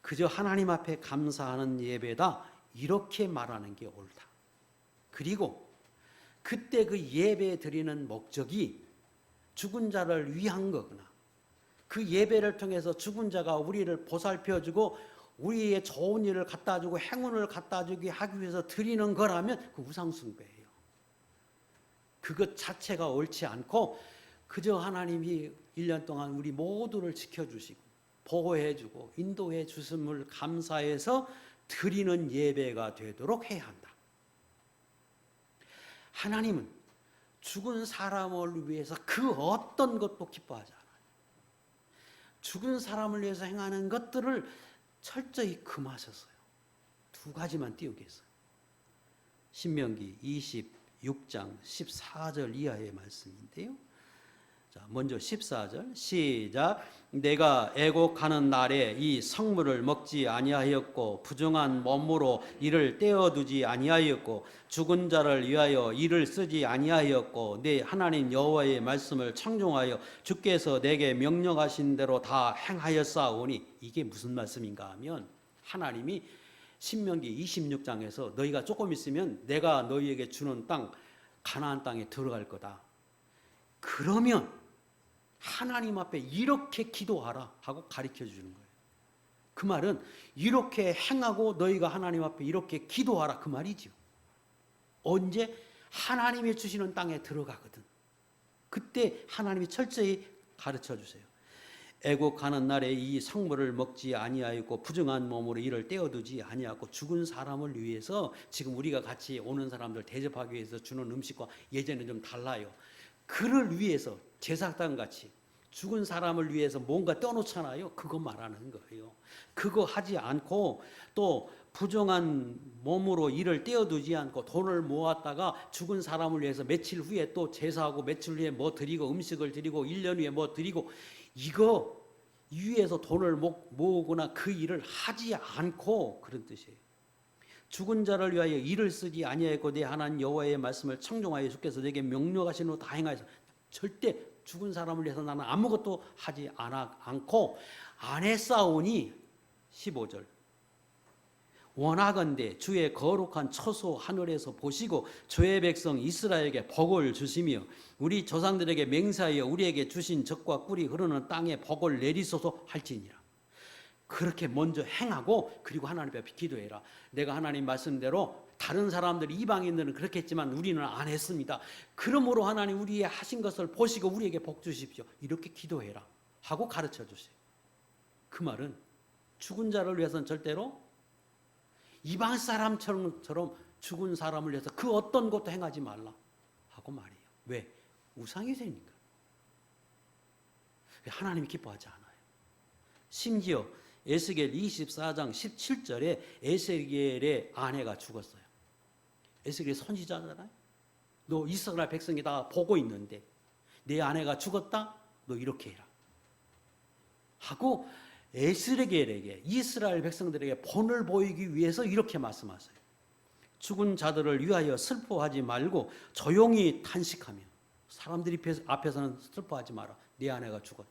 그저 하나님 앞에 감사하는 예배다 이렇게 말하는 게 옳다. 그리고 그때 그 예배 드리는 목적이 죽은 자를 위한 거구나. 그 예배를 통해서 죽은 자가 우리를 보살펴주고 우리의 좋은 일을 갖다주고 행운을 갖다주기 하기 위해서 드리는 거라면 그 우상숭배예요. 그것 자체가 옳지 않고 그저 하나님이 1년 동안 우리 모두를 지켜주시고 보호해주고 인도해 주심을 감사해서 드리는 예배가 되도록 해야 한다. 하나님은 죽은 사람을 위해서 그 어떤 것도 기뻐하지 않아요. 죽은 사람을 위해서 행하는 것들을 철저히 금하셨어요. 두 가지만 띄우겠어요. 신명기 6장 14절 이하의 말씀인데요. 자, 먼저 14절 시작. 내가 애곡하는 날에 이 성물을 먹지 아니하였고 부정한 몸으로 이를 떼어두지 아니하였고 죽은 자를 위하여 이를 쓰지 아니하였고 내 하나님 여호와의 말씀을 청종하여 주께서 내게 명령하신 대로 다 행하였사오니. 이게 무슨 말씀인가 하면 하나님이 신명기 26장에서 너희가 조금 있으면 내가 너희에게 주는 땅 가나안 땅에 들어갈 거다. 그러면 하나님 앞에 이렇게 기도하라 하고 가르쳐 주는 거예요. 그 말은 이렇게 행하고 너희가 하나님 앞에 이렇게 기도하라 그 말이죠. 언제? 하나님이 주시는 땅에 들어가거든. 그때 하나님이 철저히 가르쳐 주세요. 애곡하는 날에 이 성물을 먹지 아니하였고 부정한 몸으로 이를 떼어두지 아니하고 죽은 사람을 위해서, 지금 우리가 같이 오는 사람들 대접하기 위해서 주는 음식과 예전에 좀 달라요. 그를 위해서 제사장 같이 죽은 사람을 위해서 뭔가 떠놓잖아요. 그거 말하는 거예요. 그거 하지 않고 또 부정한 몸으로 이를 떼어두지 않고 돈을 모았다가 죽은 사람을 위해서 며칠 후에 또 제사하고 며칠 후에 뭐 드리고 음식을 드리고 1년 후에 뭐 드리고, 이거 위에서 돈을 모으거나 그 일을 하지 않고, 그런 뜻이에요. 죽은 자를 위하여 일을 쓰지 아니하였고 내 하나님 여호와의 말씀을 청종하여 주께서 내게 명령하신 후 다 행하여서. 절대 죽은 사람을 위해서 나는 아무것도 하지 않고 안 했사오니. 15절 원하건대 주의 거룩한 처소 하늘에서 보시고 주의 백성 이스라엘에게 복을 주시며 우리 조상들에게 맹세하여 우리에게 주신 젖과 꿀이 흐르는 땅에 복을 내리소서 할지니라. 그렇게 먼저 행하고 그리고 하나님 앞에 기도해라. 내가 하나님 말씀대로 다른 사람들 이방인들은 그렇게 했지만 우리는 안 했습니다. 그러므로 하나님 우리의 하신 것을 보시고 우리에게 복 주십시오. 이렇게 기도해라 하고 가르쳐 주세요. 그 말은 죽은 자를 위해서는 절대로 이방 사람처럼 죽은 사람을 위해서 그 어떤 것도 행하지 말라 하고 말이에요. 왜? 우상이 되니까. 하나님이 기뻐하지 않아요. 심지어 에스겔 24장 17절에 에스겔의 아내가 죽었어요. 에스겔이 선지자잖아요. 너 이스라엘 백성이 다 보고 있는데 내 아내가 죽었다? 너 이렇게 해라 하고 에스겔에게, 이스라엘 백성들에게 본을 보이기 위해서 이렇게 말씀하세요. 죽은 자들을 위하여 슬퍼하지 말고 조용히 탄식하며. 사람들이 앞에서는 슬퍼하지 마라. 내 아내가 죽어도.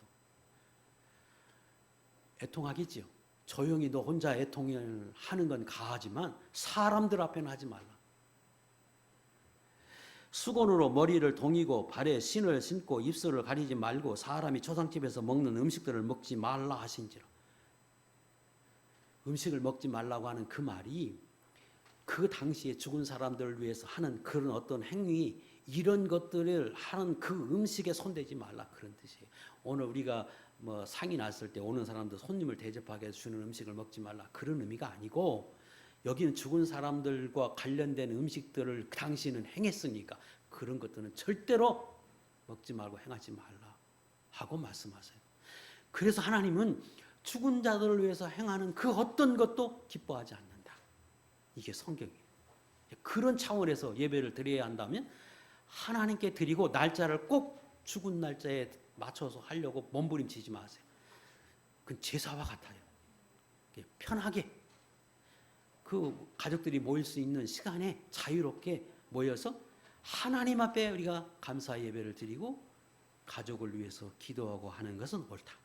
애통하겠지요. 조용히 너 혼자 애통을 하는 건 가하지만 사람들 앞에는 하지 말라. 수건으로 머리를 동이고 발에 신을 신고 입술을 가리지 말고 사람이 초상집에서 먹는 음식들을 먹지 말라 하신지라. 음식을 먹지 말라고 하는 그 말이 그 당시에 죽은 사람들을 위해서 하는 그런 어떤 행위, 이런 것들을 하는 그 음식에 손대지 말라, 그런 뜻이에요. 오늘 우리가 뭐 상이 났을 때 오는 사람들 손님을 대접하게 해서 주는 음식을 먹지 말라, 그런 의미가 아니고, 여기는 죽은 사람들과 관련된 음식들을 당신은 행했으니까 그런 것들은 절대로 먹지 말고 행하지 말라 하고 말씀하세요. 그래서 하나님은 죽은 자들을 위해서 행하는 그 어떤 것도 기뻐하지 않는다. 이게 성경이에요. 그런 차원에서 예배를 드려야 한다면 하나님께 드리고 날짜를 꼭 죽은 날짜에 맞춰서 하려고 몸부림치지 마세요. 그건 제사와 같아요. 편하게 그 가족들이 모일 수 있는 시간에 자유롭게 모여서 하나님 앞에 우리가 감사 예배를 드리고 가족을 위해서 기도하고 하는 것은 옳다.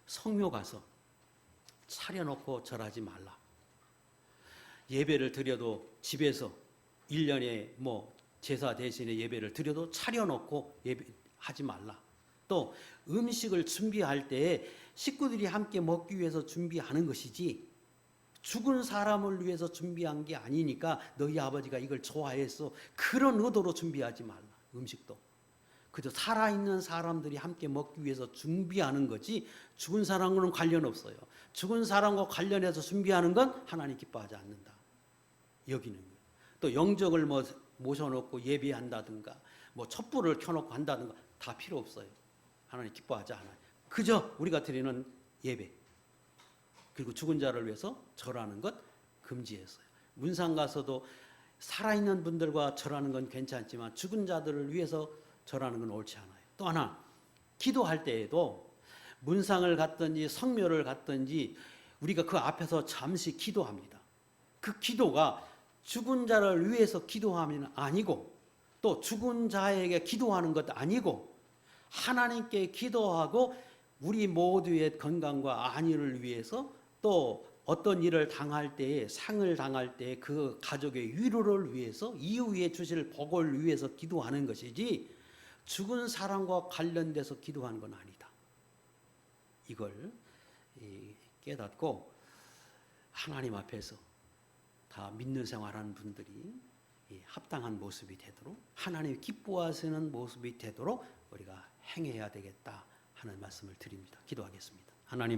성묘 가서 차려놓고 절하지 말라. 예배를 드려도 집에서 1년에 뭐 제사 대신에 예배를 드려도 차려놓고 예배하지 말라. 또 음식을 준비할 때 식구들이 함께 먹기 위해서 준비하는 것이지 죽은 사람을 위해서 준비한 게 아니니까 너희 아버지가 이걸 좋아해서 그런 의도로 준비하지 말라. 음식도 그저 살아있는 사람들이 함께 먹기 위해서 준비하는 거지 죽은 사람과는 관련 없어요. 죽은 사람과 관련해서 준비하는 건 하나님 기뻐하지 않는다. 여기는 거예요. 또 영적을 뭐 모셔놓고 예배한다든가 뭐 촛불을 켜놓고 한다든가 다 필요 없어요. 하나님 기뻐하지 않아요. 그저 우리가 드리는 예배 그리고 죽은 자를 위해서 절하는 것 금지했어요. 문상 가서도 살아있는 분들과 절하는 건 괜찮지만 죽은 자들을 위해서 절하는 건 옳지 않아요. 또 하나, 기도할 때에도 문상을 갖든지 성묘를 갖든지 우리가 그 앞에서 잠시 기도합니다. 그 기도가 죽은 자를 위해서 기도하면 아니고 또 죽은 자에게 기도하는 것도 아니고 하나님께 기도하고 우리 모두의 건강과 안위를 위해서 또 어떤 일을 당할 때에 상을 당할 때 그 가족의 위로를 위해서 이후에 주실 복을 위해서 기도하는 것이지 죽은 사람과 관련돼서 기도하는 건 아니다. 이걸 깨닫고 하나님 앞에서 다 믿는 생활하는 분들이 합당한 모습이 되도록 하나님이 기뻐하시는 모습이 되도록 우리가 행해야 되겠다 하는 말씀을 드립니다. 기도하겠습니다. 하나님